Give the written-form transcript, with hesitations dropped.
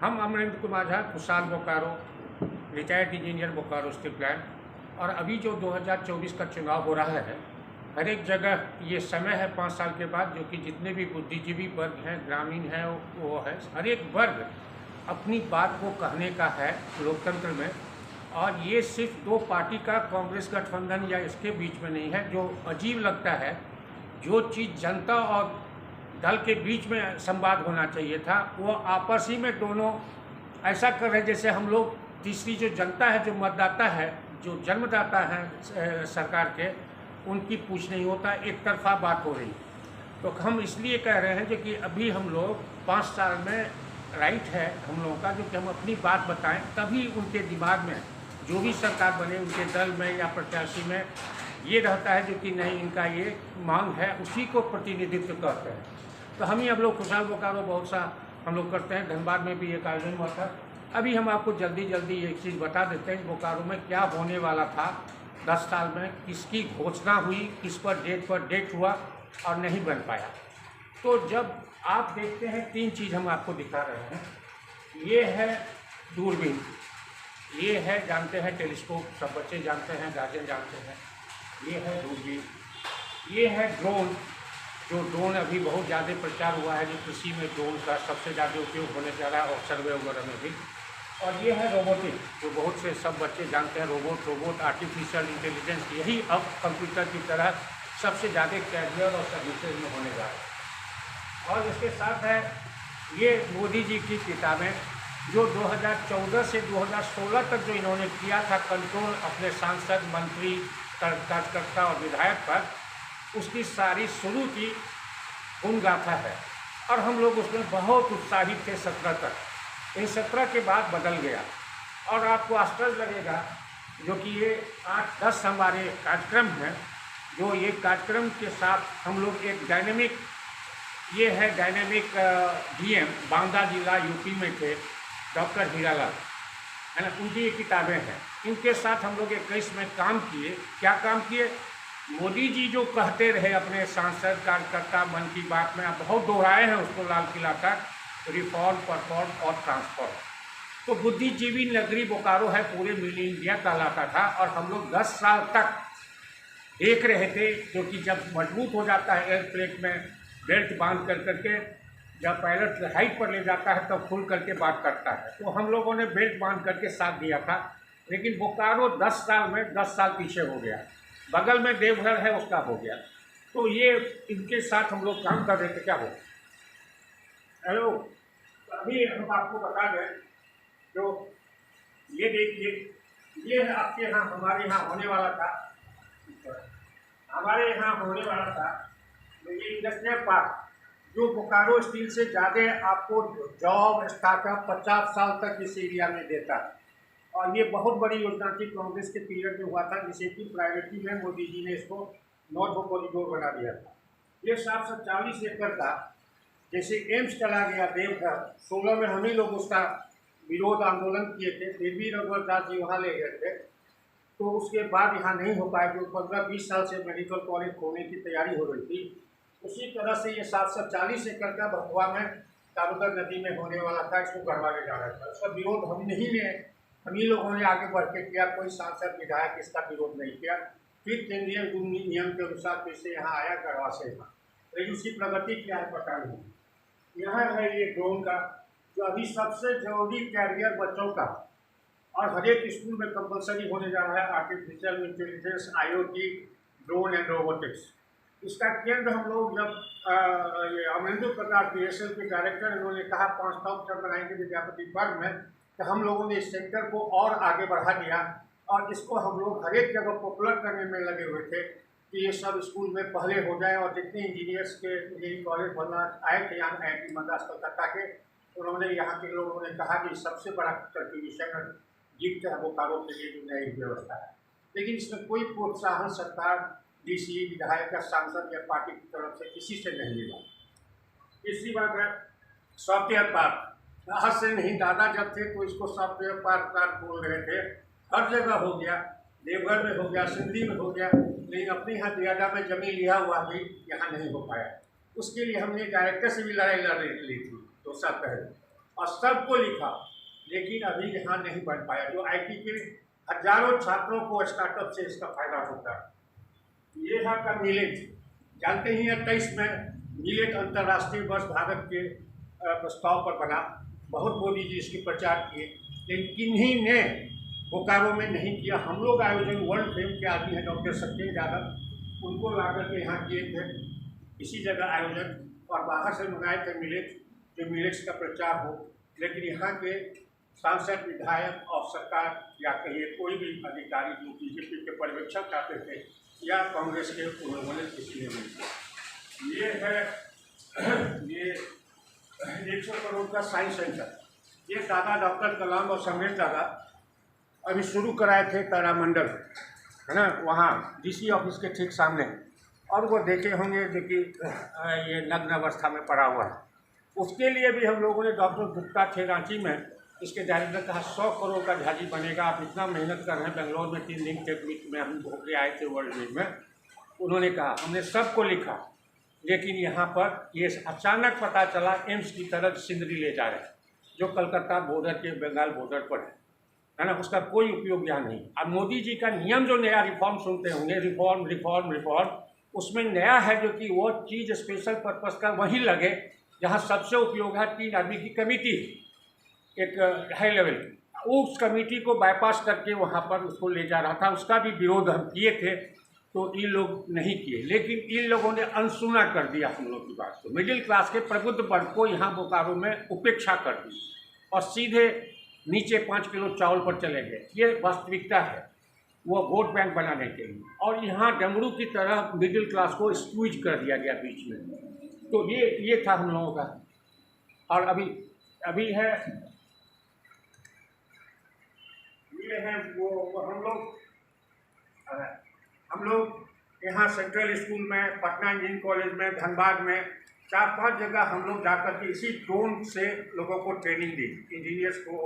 हम अमरेंद्र कुमार झा, खुशहाल Bokaro, retired engineer, Bokaro steel plant. और अभी जो 2024 का चुनाव हो रहा है, हर एक जगह ये समय है 5 साल के बाद, जो कि जितने भी बुद्धिजीवी वर्ग हैं, ग्रामीण हैं, वो है, हर एक वर्ग अपनी बात को कहने का है लोकतंत्र में। और ये सिर्फ दो पार्टी का कांग्रेस गठबंधन या इसके बीच में नहीं है। जो अजीब लगता है, जो चीज़ जनता और दल के बीच में संवाद होना चाहिए था, वो आपस ही में दोनों ऐसा कर रहे जैसे हम लोग तीसरी जो जनता है, जो मतदाता है, जो जन्मदाता है सरकार के, उनकी पूछ नहीं होता, एक तरफा बात हो रही। तो हम इसलिए कह रहे हैं जो कि अभी हम लोग 5 साल में राइट है हम लोगों का, जो कि हम अपनी बात बताएं, तभी उनके दिमाग में जो भी सरकार बने, उनके दल में या प्रत्याशी में ये रहता है जो कि नहीं, इनका ये मांग है, उसी को प्रतिनिधित्व करते हैं। तो हम ही हम लोग खुशहाल बोकारो बहुत सा हम लोग करते हैं। धनबाद में भी एक आयोजन हुआ था। अभी हम आपको जल्दी एक चीज़ बता देते हैं, बोकारो में क्या होने वाला था 10 साल में, किसकी घोषणा हुई, किस पर डेट हुआ और नहीं बन पाया। तो जब आप देखते हैं, 3 चीज़ हम आपको दिखा रहे हैं। ये है दूरबीन, ये है जानते हैं टेलीस्कोप, सब बच्चे जानते हैं, गार्जियन जानते हैं। ये है दूरबीन, ये है ड्रोन। जो ड्रोन अभी बहुत ज़्यादा प्रचार हुआ है, जो कृषि में ड्रोन का सबसे ज़्यादा उपयोग होने जा रहा है, और सर्वे वगैरह में भी। और ये है रोबोटिक, जो बहुत से सब बच्चे जानते हैं, रोबोट आर्टिफिशियल इंटेलिजेंस, यही अब कंप्यूटर की तरह सबसे ज़्यादा कैरियर और सर्विसेज में होने जा रहा है। और इसके साथ है ये मोदी जी की किताबें, जो 2014 से 2016 तक जो इन्होंने किया था कंट्रोल अपने सांसद, मंत्री, कार्यकर्ता और विधायक पर, उसकी सारी शुरू की गुणगाथा है। और हम लोग उसमें बहुत उत्साहित थे 17 तक। इन 17 के बाद बदल गया। और आपको आश्चर्य लगेगा, जो कि ये 8-10 हमारे कार्यक्रम हैं, जो ये कार्यक्रम के साथ हम लोग एक डायनेमिक, ये है डायनेमिक डीएम बांदा जिला यूपी में थे, डॉक्टर हीरालाल, है ना, उनकी ये किताबें हैं। इनके साथ हम लोग 21 में काम किए। क्या काम किए? मोदी जी जो कहते रहे अपने सांसद, कार्यकर्ता, मन की बात में, आप बहुत दोहराए हैं उसको लाल किला तक, रिफॉर्म, परफॉर्म और ट्रांसफॉर्म। तो बुद्धिजीवी नगरी बोकारो है, पूरे मिनी इंडिया कहलाता था। और हम लोग 10 साल तक देख रहे थे, जो कि जब मजबूत हो जाता है एयरप्लेन में बेल्ट बांध कर करके, जब पायलट हाइट पर ले जाता है तब खुल करके बात करता है। तो हम लोगों ने बेल्ट बांध करके साथ दिया था। लेकिन बोकारो 10 साल में 10 साल पीछे हो गया। बगल में देवघर है, उसका हो गया। तो ये इनके साथ हम लोग काम कर रहे थे। क्या हो हेलो, अभी हम आपको बता दें, जो ये देखिए, ये आपके यहाँ, हमारे यहाँ होने वाला था, ये इंडस्ट्रियल पार्क, जो बोकारो स्टील से ज़्यादा आपको जॉब, स्टार्टअप 50 साल तक इस एरिया में देता है। और ये बहुत बड़ी योजना थी, कांग्रेस के पीरियड में हुआ था, जिसे कि प्रायोरिटी में मोदी जी ने इसको नॉर्थ कॉरिडोर बना दिया था। ये 740 एकड़ का, जैसे एम्स चला गया देवघर, 16 में हम ही लोग उसका विरोध आंदोलन किए थे, फिर भी रघुवर दास जी वहाँ ले गए थे। तो उसके बाद यहाँ नहीं हो पाया, जो 15-20 साल से मेडिकल कॉलेज खोलने की तैयारी हो रही थी। उसी तरह से ये 740 एकड़ का भभुआ में दामोदर नदी में होने वाला था, इसको गड़वा ले जा रहा था। उसका विरोध हम ही लोगों ने आगे बढ़ के किया, कोई सांसद विधायक इसका विरोध नहीं किया। फिर केंद्रीय नियम के अनुसार फिर से यहाँ आया, गढ़वा से था। लेकिन उसकी प्रगति क्या है पता नहीं। यहाँ है ये ड्रोन का, जो अभी सबसे जरूरी कैरियर बच्चों का, और हर एक स्कूल में कंपलसरी होने जा रहा है, artificial intelligence, IoT, drone and robotics. इसका केंद्र हम लोग जब ये अमरेंद्र प्रकाश BSL के डायरेक्टर, इन्होंने कहा 5 टॉप बनाएंगे विद्यापति पार्क में, तो हम लोगों ने इस सेंटर को और आगे बढ़ा दिया। और इसको हम लोग हर एक जगह पॉपुलर करने में लगे हुए थे कि ये सब स्कूल में पहले हो जाए। और जितने इंजीनियर्स के इंजीनियरिंग कॉलेज बनना आए थे यहाँ IIT मद्रास कलकत्ता के, उन्होंने यहाँ के लोगों ने कहा कि सबसे बड़ा कंट्रीब्यूशन गिफ्ट है बोकारो के लिए जो नई व्यवस्था है। लेकिन इसमें कोई प्रोत्साहन सरकार, DC, विधायक या सांसद या पार्टी की तरफ से किसी से नहीं मिला। तीसरी बात है सॉफ्टवेयर पार्क। आज से नहीं, दादा जब थे तो इसको सॉफ्टवेयर पार्क बोल रहे थे। हर जगह हो गया, देवघर में हो गया, सिंधी में हो गया, लेकिन अपने यहाँ दियादा में जमीन लिया हुआ भी यहाँ नहीं हो पाया। उसके लिए हमने डायरेक्टर से भी लड़ाई लड़ ली थी 2 साल पहले। और सबको लिखा, लेकिन अभी यहाँ नहीं बन पाया। जो आईटी के हजारों छात्रों को स्टार्टअप से इसका फायदा होता है। ये है का मिलेट, जानते ही हैं 23 में मिलेट अंतर्राष्ट्रीय वर्ष भारत के प्रस्ताव पर बना। बहुत मोदी जी इसके प्रचार किए, लेकिन किन्हीं ने बोकारो में नहीं किया। हम लोग आयोजन वर्ल्ड फेम के आदमी हैं डॉक्टर सत्येंद्र यादव, उनको ला करके यहाँ किए थे इसी जगह आयोजन, और बाहर से मंगाए थे मिलेट, जो मिलेट्स का प्रचार हो। लेकिन यहाँ के सांसद, विधायक और सरकार या कहिए कोई भी अधिकारी जो बीजेपी के पर्यवेक्षक आते थे या कांग्रेस के, उन्होंने किसी ने नहीं किया। ये है ये 100 करोड़ का साइंस सेंटर, ये दादा डॉक्टर कलाम और संगेश दादा अभी शुरू कराए थे तारामंडल, है ना, वहाँ डीसी ऑफिस के ठीक सामने। और वो देखे होंगे जो कि ये नग्न अवस्था में पड़ा हुआ है। उसके लिए भी हम लोगों ने, डॉक्टर गुप्ता थे रांची में, इसके डायरेक्टर ने कहा 100 करोड़ का झाजी बनेगा, आप इतना मेहनत कर रहे हैं। बेंगलोर में 3 दिन के बीच में हम होके आए थे वर्ल्ड वीक में। उन्होंने कहा हमने सबको लिखा, लेकिन यहाँ पर ये अचानक पता चला एम्स की तरफ सिंदरी ले जा रहे हैं, जो कलकत्ता बॉर्डर के बंगाल बॉर्डर पर है ना, उसका कोई उपयोग यहाँ नहीं। अब मोदी जी का नियम जो नया रिफॉर्म सुनते होंगे, रिफॉर्म रिफॉर्म रिफॉर्म, उसमें नया है जो कि वो चीज़ स्पेशल पर्पस का वहीं लगे जहाँ सबसे उपयोग है। 3 आदमी की कमेटी, एक हाई लेवल, उस कमेटी को बाईपास करके वहाँ पर उसको ले जा रहा था। उसका भी विरोध हम किए थे, तो इन लोग नहीं किए, लेकिन इन लोगों ने अनसुना कर दिया हम लोग की बात को। मिडिल क्लास के प्रबुद्ध वर्ग को यहाँ बोकारो में उपेक्षा कर दी और सीधे नीचे 5 किलो चावल पर चले गए। ये वास्तविकता है, वो वोट बैंक बनाने के लिए। और यहाँ डमरू की तरह मिडिल क्लास को स्क्वीज कर दिया गया बीच में। तो ये था हम लोगों का। और अभी है ये है वो हम लोग यहाँ सेंट्रल स्कूल में, पटना इंजीनियरिंग कॉलेज में, धनबाद में 4-5 जगह हम लोग जाकर के इसी ड्रोन से लोगों को ट्रेनिंग दी, इंजीनियर्स को।